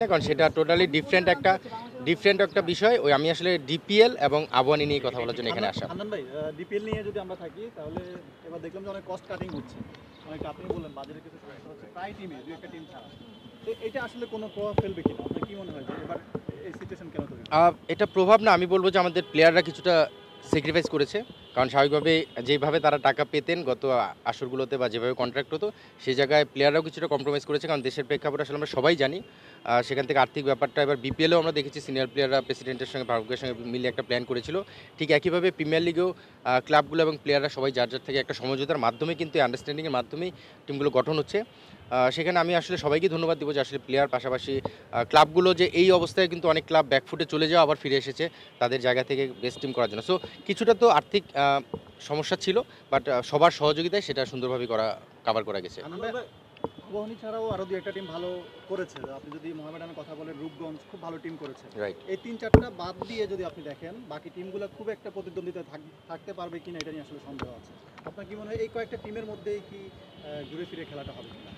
কারণ সেটা totally different একটা বিষয়। আমি আসলে ডিপিএল এবং আবাহনী নিয়ে কথা বলার জন্য এখানে আসা। হান্নান ভাই, ডিপিএল নিয়ে যদি আমরা থাকি তাহলে এবার দেখলাম যে অনেক কস্ট কাটিং হচ্ছে। অনেকটা আপনি বললেন বাজেটের কিছু সমস্যা হচ্ছে প্রায় টিমে ২-১টা টিম ছাড়া। তো এটা আসলে কোনো প্রভাব ফেলবে কিনা? আপনার কি মনে হয় যে এবার এই সিচুয়েশন কেন তৈরি হচ্ছে? এটা প্রভাব না, আমি বলব যে আমাদের প্লেয়াররা কিছুটা স্যাক্রিফাইস করেছে। কারণ স্বাভাবিকভাবে যেভাবে তারা টাকা পেতেন গত আসরগুলোতে বা যেভাবে কন্ট্রাক্ট হতো, সেই জায়গায় প্লেয়াররাও কিছুটা কম্প্রোমাইজ করেছে। কারণ দেশের প্রেক্ষাপট আসলে আমরা সবাই জানি। সেখান থেকে আর্থিক ব্যাপারটা এবার বিপিএলেও আমরা দেখেছি সিনিয়র প্লেয়াররা প্রেসিডেন্টের সঙ্গে ভার্গবের সঙ্গে মিলে একটা প্ল্যান করেছিল। ঠিক একইভাবে প্রিমিয়ার লিগেও ক্লাবগুলো এবং প্লেয়াররা সবাই যার থেকে একটা সমঝোতার মাধ্যমে কিন্তু আন্ডারস্ট্যান্ডিংয়ের মাধ্যমেই টিমগুলো গঠন হচ্ছে। সেখানে আমি আসলে সবাইকে ধন্যবাদ দিব যে আসলে প্লেয়ার পাশাপাশি ক্লাবগুলো যে এই অবস্থায় কিন্তু অনেক ক্লাব ব্যাকফুটে চলে যাওয়া আবার ফিরে এসেছে তাদের জায়গা থেকে বেস্ট টিম করার জন্য। সো কিছুটা তো আর্থিক সমস্যা ছিল, বাট সবার সহযোগিতায় সেটা সুন্দরভাবে কাভার করা গেছে। হান্নান ভাই, আবাহনী ছাড়াও আরও ২-১টা টিম ভালো করেছে। আপনি যদি মোহামেডানের কথা বলেন, রূপগঞ্জ খুব ভালো টিম করেছে। রাইট। এই ৩-৪টা বাদ দিয়ে যদি আপনি দেখেন, বাকি টিমগুলো খুব একটা প্রতিদ্বন্দ্বিতায় থাকতে পারবে কিনা এটা নিয়ে আসলে সন্দেহ আছে। আপনার কি মনে হয় এই কয়েকটা টিমের মধ্যেই কি ঘুরে ফিরে খেলাটা হবে কিনা?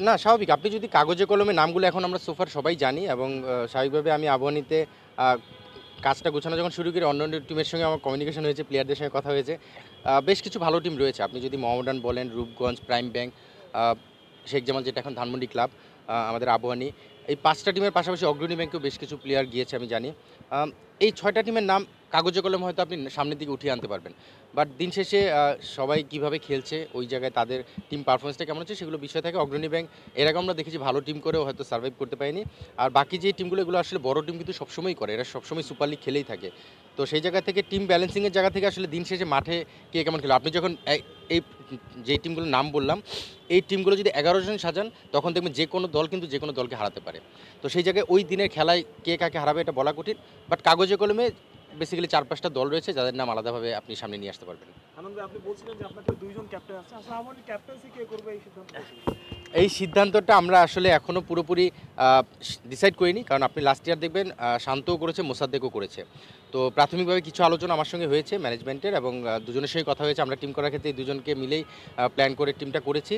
না, স্বাভাবিক। আপনি যদি কাগজে কলমে নামগুলো এখন আমরা সোফার সবাই জানি এবং স্বাভাবিকভাবে আমি আবাহনীতে আ কাজটা গোছানো যখন শুরু করি, অন্য টিমের সঙ্গে আমার কমিউনিকেশন হয়েছে, প্লেয়ারদের সঙ্গে কথা হয়েছে। বেশ কিছু ভালো টিম রয়েছে। আপনি যদি মোহামেডান বলেন, রূপগঞ্জ, প্রাইম ব্যাংক, আ শেখ জামাল যেটা এখন ধানমন্ডি ক্লাব, আমাদের আবাহনী। এই ৫টা টিমের পাশাপাশি অগ্রণী ব্যাংকেও বেশ কিছু প্লেয়ার গিয়েছে আমি জানি। এই ৬টা টিমের নাম কাগজে কলমে হয়তো আপনি সামনের দিকে উঠিয়ে আনতে পারবেন। বাট দিন শেষে সবাই কিভাবে খেলছে, ওই জায়গায় তাদের টিম পারফরম্যান্সটা কেমন হচ্ছে সেগুলো বিষয় থাকে। অগ্রণী ব্যাংক এর আগে আমরা দেখেছি ভালো টিম করেও হয়তো সার্ভাইভ করতে পারেনি। আর বাকি যে টিমগুলো এগুলো আসলে বড় টিম কিন্তু সবসময়ই করে। এরা সবসময় সুপার লিগ খেলেই থাকে। তো সেই জায়গা থেকে টিম ব্যালেন্সিংয়ের জায়গা থেকে আসলে দিন শেষে মাঠে কে কেমন খেলে, আপনি যখন এই যে টিমগুলোর নাম বললাম, এই টিমগুলো যদি ১১ জন সাজান তখন দেখবেন যে কোনো দল কিন্তু যে কোনো দলকে হারাতে পারে। তো সেই জায়গায় ওই দিনের খেলায় কে কাকে হারাবে এটা বলা কঠিন। বাট কাগজে কলমে বেসিক্যালি ৪-৫টা দল রয়েছে যাদের নাম আলাদাভাবে আপনি সামনে নিয়ে আসতে পারবেন। আনন্দ ভাই, আপনি বলছিলেন যে আপনাদের ২ জন ক্যাপ্টেন আছে। আসলে আমাদের ক্যাপ্টেন্সি কে করবে এই সিদ্ধান্ত কে নিল? এই সিদ্ধান্তটা আমরা আসলে এখনও পুরোপুরি ডিসাইড করিনি। কারণ আপনি লাস্ট ইয়ার দেখবেন শান্তও করেছে, মোসাদ্দেকও করেছে। তো প্রাথমিকভাবে কিছু আলোচনা আমার সঙ্গে হয়েছে ম্যানেজমেন্টের এবং দুজনের সঙ্গেই কথা হয়েছে। আমরা টিম করার ক্ষেত্রে এই দুজনকে মিলেই প্ল্যান করে টিমটা করেছি।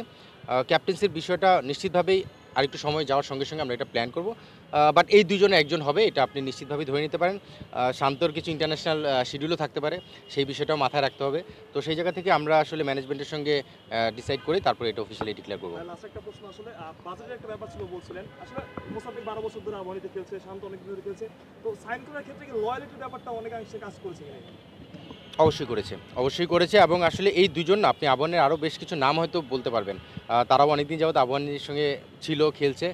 ক্যাপ্টেন্সির বিষয়টা নিশ্চিতভাবেই আরেকটু সময় যাওয়ার সঙ্গে সঙ্গে আমরা এটা প্ল্যান করব। বাট এই দুজনে একজন হবে এটা আপনি নিশ্চিতভাবেই ধরে নিতে পারেন। শান্তর কিছু ইন্টারন্যাশনাল শিডিউলও থাকতে পারে, সেই বিষয়টাও মাথায় রাখতে হবে। তো সেই জায়গা থেকে আমরা আসলে ম্যানেজমেন্টের সঙ্গে ডিসাইড করে তারপরে এটা অফিসিয়ালি ডিক্লেয়ার করব। লাস্ট একটা প্রশ্ন, আসলে বাজেটের একটা ব্যাপার ছিল বলছিলেন। আসলে মোসাদ্দেক ১২ বছর ধরে আবাহনীতে খেলছে, শান্ত অনেক দিন ধরে খেলছে। তো সাইন করার ক্ষেত্রে কি লয়ালিটির ব্যাপারটা অনেকাংশে কাজ করেছে কিনা? অবশ্যই করেছে এবং আসলে এই দুজন না, আপনি আবাহনীর আরও বেশ কিছু নাম হয়তো বলতে পারবেন। তারাও অনেকদিন যাবত আবাহনীর সঙ্গে ছিল, খেলছে।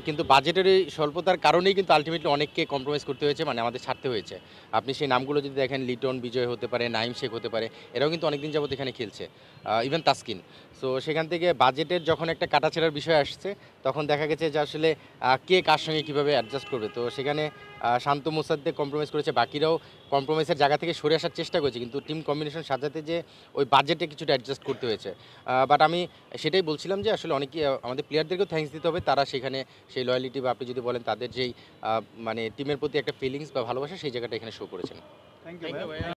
কিন্তু বাজেটের এই স্বল্পতার কারণেই কিন্তু আল্টিমেটলি অনেককে কম্প্রোমাইজ করতে হয়েছে, মানে আমাদের ছাড়তে হয়েছে। আপনি সেই নামগুলো যদি দেখেন, লিটন, বিজয় হতে পারে, নাইম শেখ হতে পারে, এরাও কিন্তু অনেকদিন যাবত এখানে খেলছে। ইভেন তাসকিন। সো সেখান থেকে বাজেটের যখন একটা কাটাছেঁড়ার বিষয় আসছে, তখন দেখা গেছে যে আসলে কে কার সঙ্গে কীভাবে অ্যাডজাস্ট করবে। তো সেখানে শান্ত মোসাদ্দেক কম্প্রোমাইজ করেছে, বাকিরাও কম্প্রোমাইজের জায়গা থেকে সরে আসার চেষ্টা করেছে। কিন্তু টিম কম্বিনেশন সাজাতে যে ওই বাজেটে কিছুটা অ্যাডজাস্ট করতে হয়েছে। বাট আমি সেটাই বলছিলাম যে আসলে অনেকেই আমাদের প্লেয়ারদেরকেও থ্যাঙ্কস দিতে হবে। তারা সেখানে সেই লয়ালিটি বা আপনি যদি বলেন তাদের যেই মানে টিমের প্রতি একটা ফিলিংস বা ভালোবাসা, সেই জায়গাটা এখানে শো করেছেন। থ্যাংক ইউ ভাই।